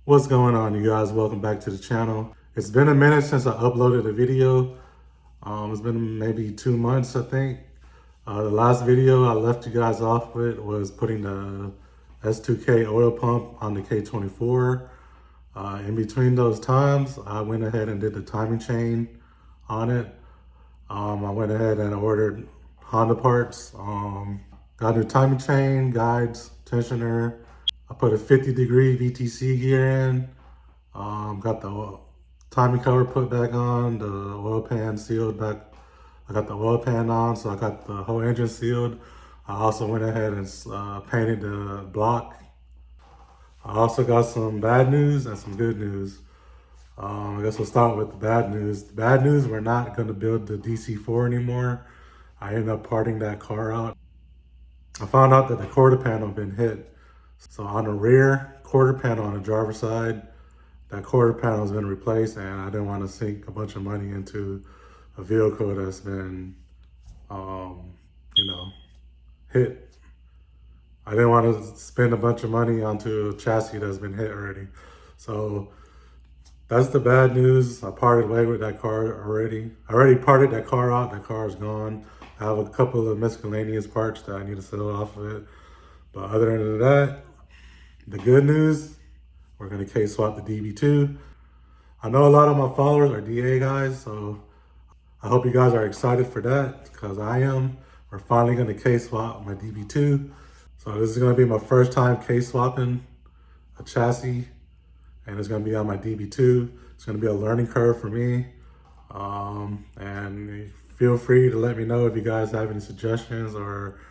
What's going on, you guys? Welcome back to the channel. It's been a minute since I uploaded a video. It's been maybe 2 months, I think. The last video I left you guys off with was putting the S2K oil pump on the K24. In between those times, I went ahead and did the timing chain on it. I went ahead and ordered Honda parts. Got a new timing chain, guides, tensioner. I put a 50-degree VTC gear in. Got the timing cover put back on, the oil pan sealed back. I got the oil pan on, so I got the whole engine sealed. I also went ahead and painted the block. I also got some bad news and some good news. I guess we'll start with the bad news. The bad news, we're not going to build the DC4 anymore. I ended up parting that car out. I found out that the quarter panel had been hit. So on the rear quarter panel on the driver's side, that quarter panel has been replaced, and I didn't want to sink a bunch of money into a vehicle that's been, you know, hit. I didn't want to spend a bunch of money onto a chassis that's been hit already. So that's the bad news. I parted way with that car already. I already parted that car out. That car is gone. I have a couple of miscellaneous parts that I need to sell off of it. But other than that, the good news, we're going to K-swap the DB2. I know a lot of my followers are DA guys, so I hope you guys are excited for that, because I am. We're finally going to K-swap my DB2. So this is going to be my first time K-swapping a chassis, and it's going to be on my DB2. It's going to be a learning curve for me. And feel free to let me know if you guys have any suggestions or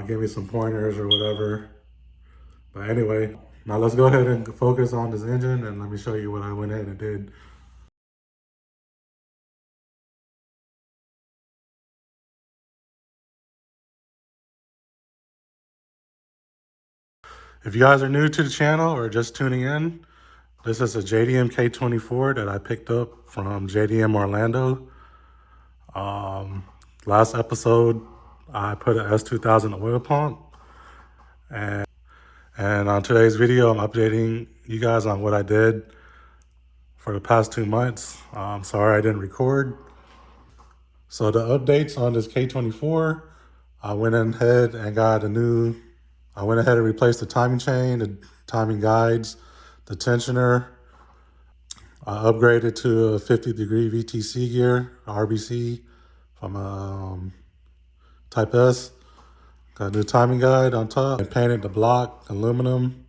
give me some pointers or whatever. But anyway, now let's go ahead and focus on this engine, and let me show you what I went ahead and did. If you guys are new to the channel or just tuning in, this is a JDM K24 that I picked up from JDM Orlando. Last episode, I put an S2000 oil pump. And on today's video, I'm updating you guys on what I did for the past 2 months. Sorry I didn't record. So the updates on this K24, I went ahead and got I went ahead and replaced the timing chain, the timing guides, the tensioner. I upgraded to a 50-degree VTC gear, RBC from Type S. Got a new timing guide on top and painted the block aluminum.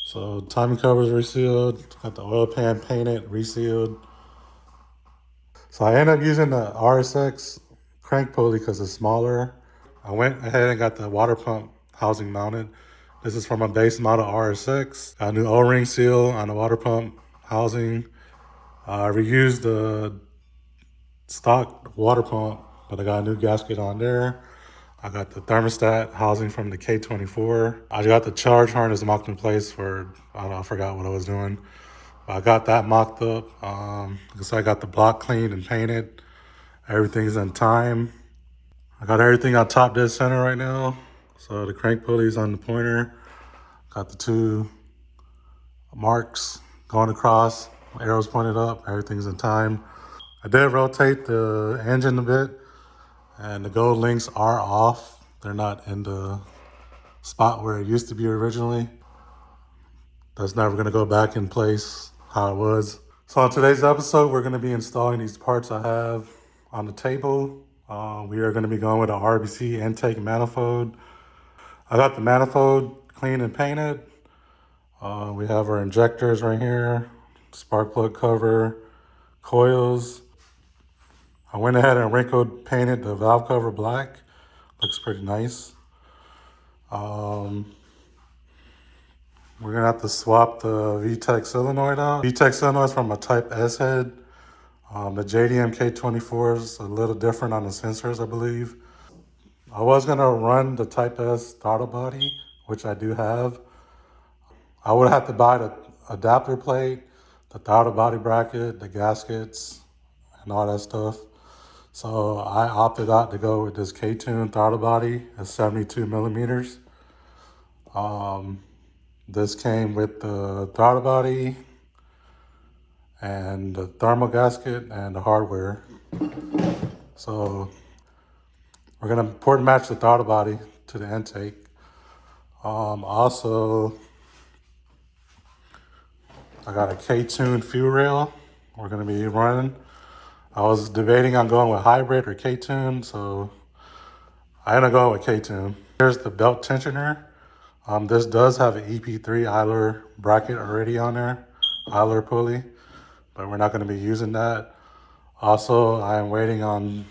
So timing covers resealed, got the oil pan painted, resealed. So I ended up using the RSX crank pulley because it's smaller. I went ahead and got the water pump housing mounted. This is from a base model RSX. Got a new O-ring seal on the water pump housing. I reused the stock water pump, but I got a new gasket on there. I got the thermostat housing from the K24. I got the charge harness mocked in place for, I don't know, I forgot what I was doing. But I got that mocked up. So I got the block cleaned and painted. Everything's in time. I got everything on top dead center right now. So the crank pulley's on the pointer. Got the two marks going across, arrows pointed up, everything's in time. I did rotate the engine a bit, and the gold links are off. They're not in the spot where it used to be originally. That's never gonna go back in place how it was. So on today's episode, we're gonna be installing these parts I have on the table. We are gonna be going with an RBC intake manifold. I got the manifold cleaned and painted. We have our injectors right here, spark plug cover, coils. I went ahead and wrinkled painted the valve cover black. Looks pretty nice. We're gonna have to swap the VTEC solenoid out. VTEC solenoid is from a Type S head. The JDM K24 is a little different on the sensors, I believe. I was gonna run the Type S throttle body, which I do have. I would have to buy the adapter plate, the throttle body bracket, the gaskets, and all that stuff. So I opted out to go with this Ktuned throttle body at 72 millimeters. This came with the throttle body and the thermal gasket and the hardware. So we're gonna port match the throttle body to the intake. Also, I got a Ktuned fuel rail we're gonna be running. I was debating on going with hybrid or Ktuned, so I ended up going with Ktuned. Here's the belt tensioner. This does have an EP3 idler bracket already on there, idler pulley, but we're not gonna be using that. Also, I am waiting on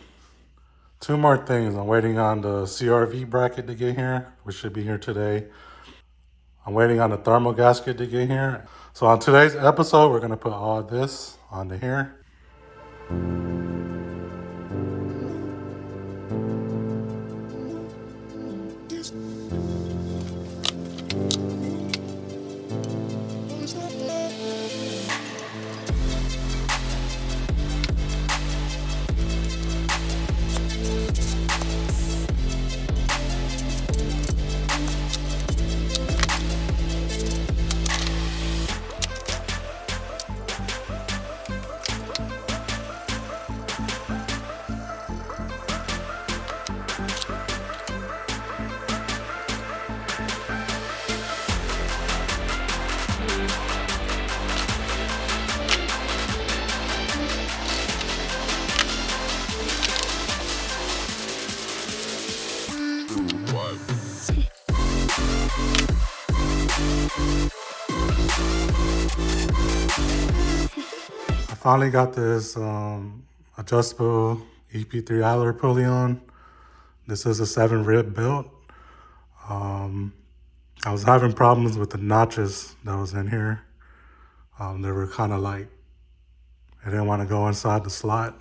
two more things. I'm waiting on the CRV bracket to get here, which should be here today. I'm waiting on the thermal gasket to get here. So on today's episode, we're gonna put all this onto here. I finally got this adjustable EP3 idler pulley on. This is a 7-rib belt. I was having problems with the notches that was in here. They were kind of like, I didn't want to go inside the slot,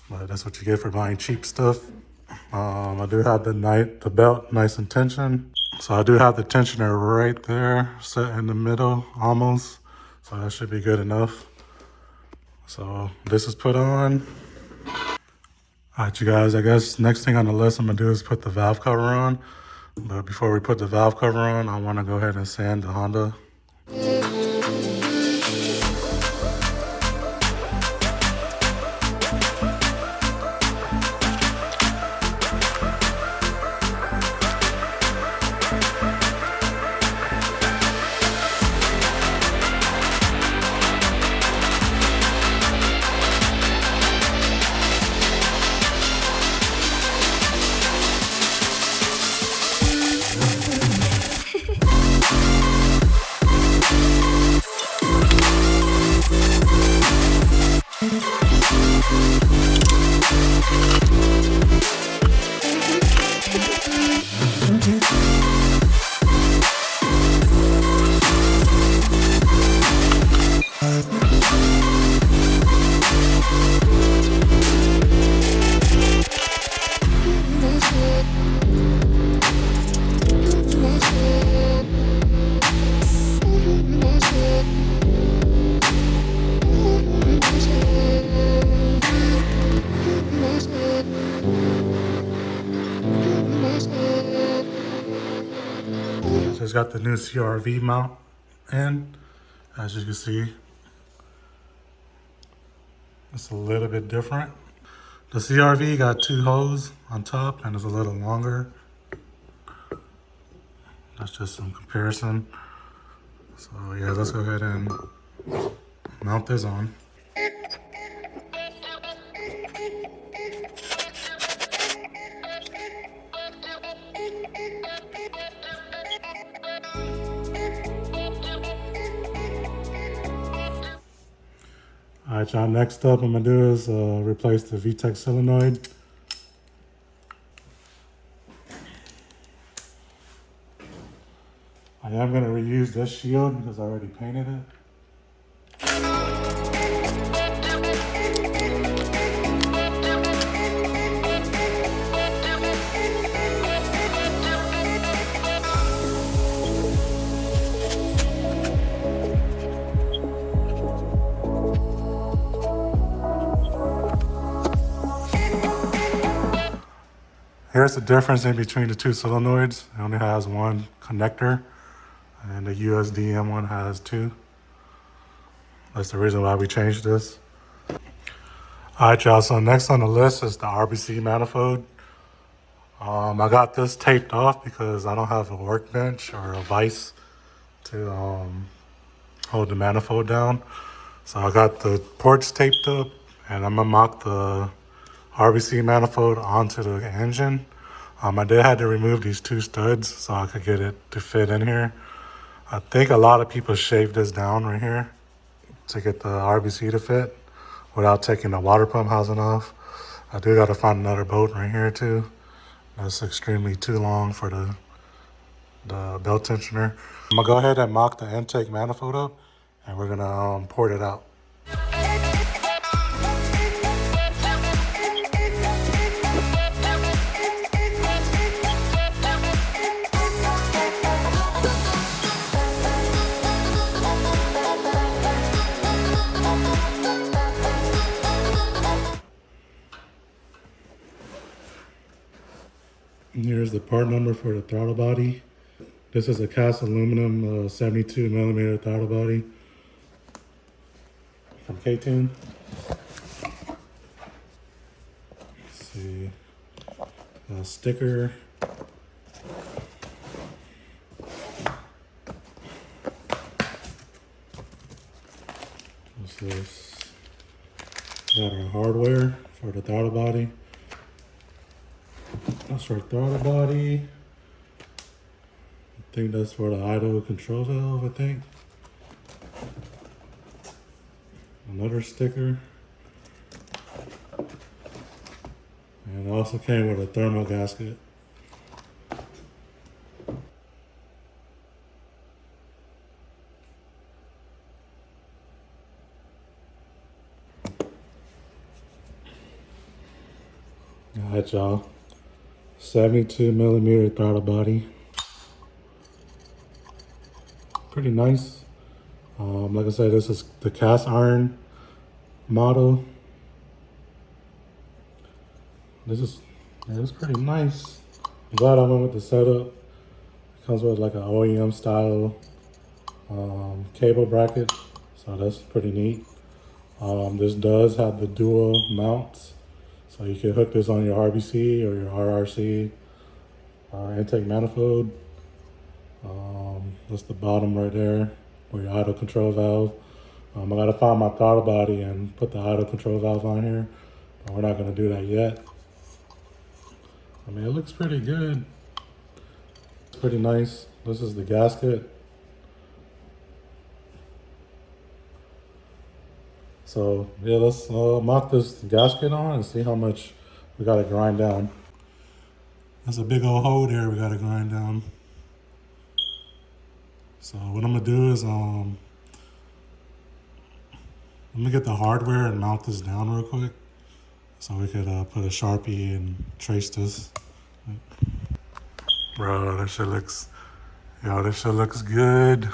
but that's what you get for buying cheap stuff. I do have the belt nice and tensioned. So I do have the tensioner right there, set in the middle almost. So that should be good enough. So this is put on. All right, you guys, I guess next thing on the list I'm gonna do is put the valve cover on. But before we put the valve cover on, I wanna go ahead and sand the Honda. Just got the new CRV mount in. As you can see, it's a little bit different. The CRV got 2 holes on top and it's a little longer. That's just some comparison. So yeah, let's go ahead and mount this on. All right, y'all, next up I'm gonna do is replace the VTEC solenoid. I am gonna reuse this shield because I already painted it. Here's the difference in between the two solenoids. It only has one connector. And the USDM one has 2. That's the reason why we changed this. All right, y'all, so next on the list is the RBC manifold. I got this taped off because I don't have a workbench or a vise to hold the manifold down. So I got the ports taped up, and I'm gonna mount the RBC manifold onto the engine. I did have to remove these 2 studs so I could get it to fit in here. I think a lot of people shave this down right here to get the RBC to fit without taking the water pump housing off. I do gotta find another bolt right here too. That's extremely too long for the belt tensioner. I'm gonna go ahead and mock the intake manifold up, and we're gonna port it out. And here's the part number for the throttle body. This is a cast aluminum 72 millimeter throttle body from Ktuned. Let's see, a sticker. What's this? Got our hardware for the throttle body. That's our throttle body. I think that's for the idle control valve, I think. Another sticker. And it also came with a thermal gasket. Alright, y'all. 72 millimeter throttle body. Pretty nice. Like I said, this is the cast iron model. It's pretty nice. I'm glad I went with the setup. It comes with like an OEM style cable bracket, so that's pretty neat. This does have the dual mounts, so you can hook this on your RBC or your RRC intake manifold. That's the bottom right there, or your idle control valve. I gotta find my throttle body and put the idle control valve on here, but we're not gonna do that yet. I mean, it looks pretty good. It's pretty nice. This is the gasket. So yeah, let's mock this gasket on and see how much we gotta grind down. There's a big old hole there we gotta grind down. So what I'm gonna do is I'm gonna get the hardware and mount this down real quick, so we could put a Sharpie and trace this. Bro, this shit looks good.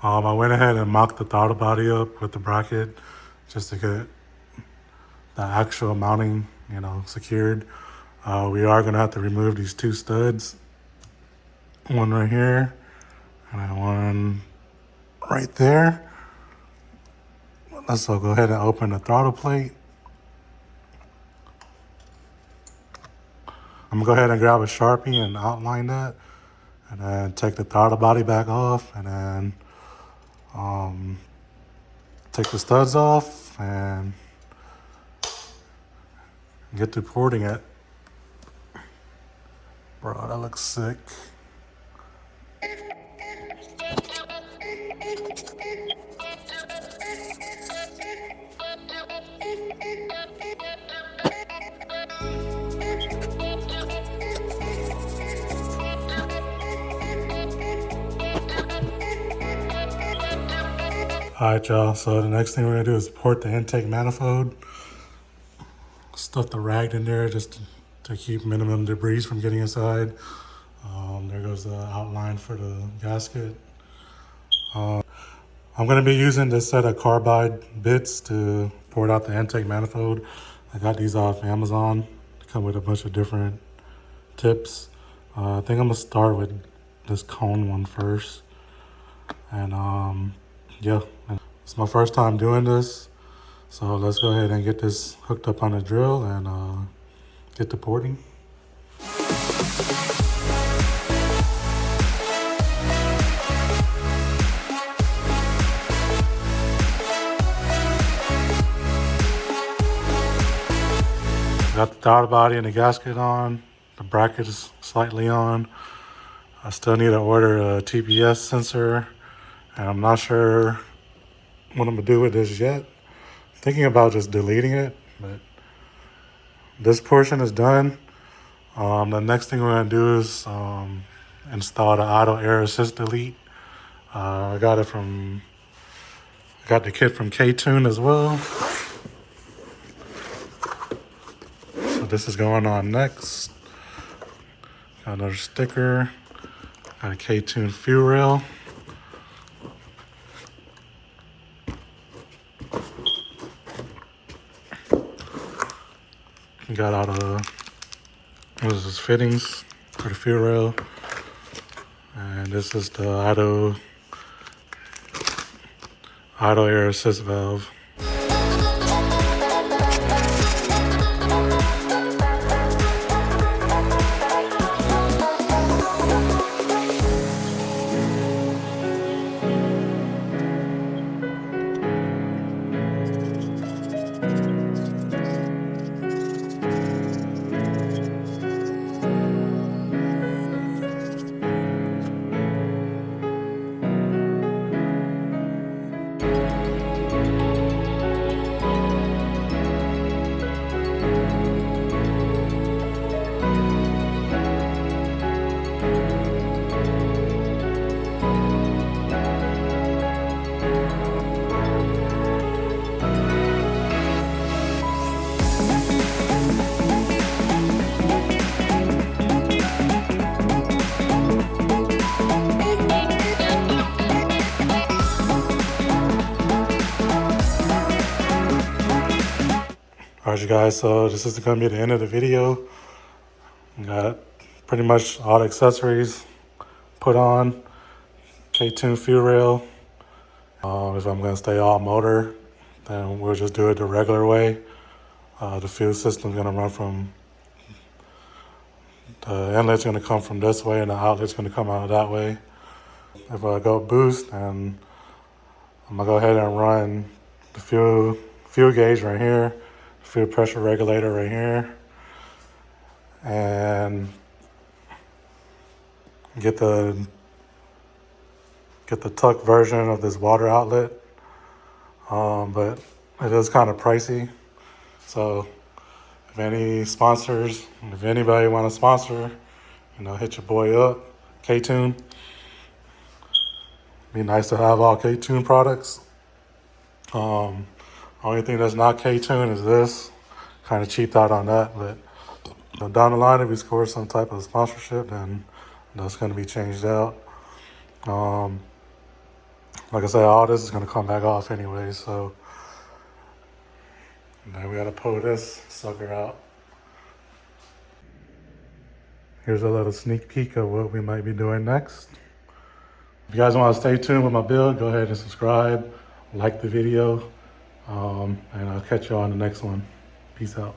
I went ahead and mocked the throttle body up with the bracket just to get the actual mounting, secured. We are gonna have to remove these 2 studs. One right here, and then one right there. Let's go ahead and open the throttle plate. I'm gonna go ahead and grab a Sharpie and outline that, and then take the throttle body back off, and then take the studs off and get to porting it. Bro, that looks sick. Alright, y'all, so the next thing we're gonna do is port the intake manifold. Stuff the rag in there just to keep minimum debris from getting inside. There goes the outline for the gasket. I'm gonna be using this set of carbide bits to port out the intake manifold. I got these off Amazon. They come with a bunch of different tips. I think I'm gonna start with this cone one first. And yeah, it's my first time doing this. So let's go ahead and get this hooked up on the drill and get to porting. Got the throttle body and the gasket on. The bracket is slightly on. I still need to order a TPS sensor, and I'm not sure what I'm gonna do with this yet. Thinking about just deleting it, but this portion is done. The next thing we're gonna do is install the auto air assist delete. I got the kit from Ktuned as well. So this is going on next. Got another sticker. Got a Ktuned fuel rail. Got all the fittings for the fuel rail, and this is the auto air assist valve. Alright you guys, so this is going to be the end of the video. Got pretty much all the accessories put on. Ktuned fuel rail. If I'm going to stay all motor, then we'll just do it the regular way. The fuel system's going to run from, the inlet's going to come from this way and the outlet's going to come out that way. If I go boost, then I'm going to go ahead and run the fuel gauge right here. Fuel pressure regulator right here, and get the tuck version of this water outlet, but it is kind of pricey. So if any sponsors, if anybody want to sponsor, hit your boy up, Ktuned. Be nice to have all Ktuned products. Only thing that's not Ktuned is this. Kind of cheaped out on that, but down the line, if we score some type of sponsorship, then that's going to be changed out. Like I said, all this is going to come back off anyway, so now we got to pull this sucker out. Here's a little sneak peek of what we might be doing next. If you guys want to stay tuned with my build, go ahead and subscribe, like the video. And I'll catch you on the next one. Peace out.